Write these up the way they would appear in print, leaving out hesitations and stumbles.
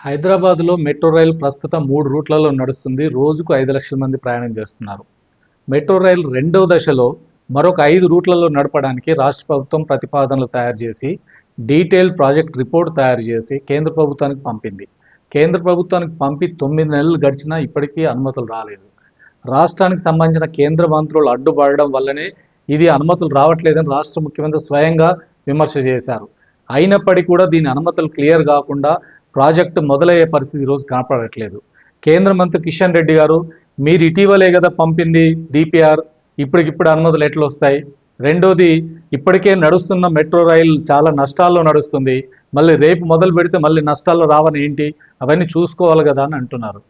హైదరాబాద్లో మెట్రో రైలు ప్రస్తుతం 3 రూట్లలో నడుస్తుంది. రోజుకు 5 లక్షల మంది ప్రయాణం చేస్తున్నారు. మెట్రో రైలు రెండవ దశలో మరొక 5 రూట్లలో నడపడానికి రాష్ట్ర ప్రభుత్వం ప్రతిపాదనలు తయారు చేసి డీటెయిల్ ప్రాజెక్ట్ రిపోర్ట్ తయారు చేసి కేంద్ర ప్రభుత్వానికి పంపింది. కేంద్ర ప్రభుత్వానికి పంపి 9 నెలలు గడిచినా ఇప్పటికీ అనుమతులు రాలేదు. రాష్ట్రానికి సంబంధించిన కేంద్ర మంత్రులు అడ్డుపడడం వల్లనే ఇది అనుమతులు రావట్లేదని రాష్ట్ర ముఖ్యమంత్రి స్వయంగా విమర్శ చేశారు. అయినప్పటికీ కూడా దీని అనుమతులు క్లియర్ కాకుండా ప్రాజెక్టు మొదలయ్యే పరిస్థితి ఈరోజు కనపడట్లేదు. కేంద్ర మంత్రి కిషన్ రెడ్డి గారు, మీరు ఇటీవలే కదా పంపింది డిపిఆర్, ఇప్పటికిప్పుడు అనుమతులు ఎట్లా వస్తాయి? రెండోది, ఇప్పటికే నడుస్తున్న మెట్రో రైలు చాలా నష్టాల్లో నడుస్తుంది, మళ్ళీ రేపు మొదలు పెడితే మళ్ళీ నష్టాల్లో రావని ఏంటి? అవన్నీ చూసుకోవాలి కదా అని అంటున్నారు.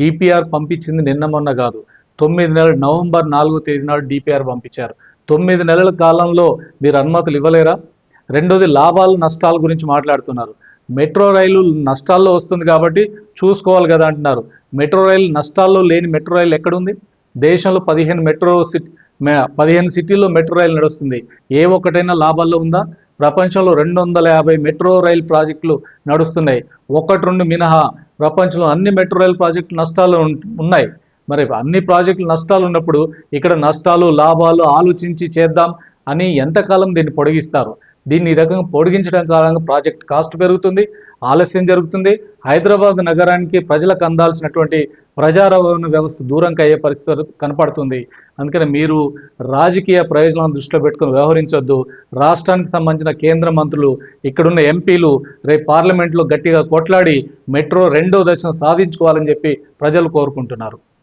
డిపిఆర్ పంపించింది నిన్న మొన్న కాదు, 9 నెలలు, నవంబర్ 4వ తేదీ నాడు డిపిఆర్ పంపించారు. 9 నెలల కాలంలో మీరు అనుమతులు ఇవ్వలేరా? రెండోది, లాభాలు నష్టాల గురించి మాట్లాడుతున్నారు. మెట్రో రైలు నష్టాల్లో వస్తుంది కాబట్టి చూసుకోవాలి కదా అంటున్నారు. మెట్రో రైలు నష్టాల్లో లేని మెట్రో రైలు ఎక్కడుంది? దేశంలో 15 సిటీల్లో మెట్రో రైలు నడుస్తుంది. ఏ ఒక్కటైనా లాభాల్లో ఉందా? ప్రపంచంలో 250 మెట్రో రైలు ప్రాజెక్టులు నడుస్తున్నాయి. 1-2 మినహా ప్రపంచంలో అన్ని మెట్రో రైలు ప్రాజెక్టులు నష్టాలు ఉన్నాయి. మరి అన్ని ప్రాజెక్టులు నష్టాలు ఉన్నప్పుడు ఇక్కడ నష్టాలు లాభాలు ఆలోచించి చేద్దాం అని ఎంతకాలం దీన్ని పొడిగిస్తారు? దీన్ని ఈ రకంగా పొడిగించడం కారణంగా ప్రాజెక్ట్ కాస్ట్ పెరుగుతుంది, ఆలస్యం జరుగుతుంది. హైదరాబాద్ నగరానికి ప్రజలకు అందాల్సినటువంటి ప్రజా రవాణా వ్యవస్థ దూరంగా అయ్యే పరిస్థితి కనపడుతుంది. అందుకని మీరు రాజకీయ ప్రయోజనాలను దృష్టిలో పెట్టుకుని వ్యవహరించొద్దు. రాష్ట్రానికి సంబంధించిన కేంద్ర మంత్రులు, ఇక్కడున్న ఎంపీలు రేపు పార్లమెంట్లో గట్టిగా కొట్లాడి మెట్రో రెండో దశను సాధించుకోవాలని చెప్పి ప్రజలు కోరుకుంటున్నారు.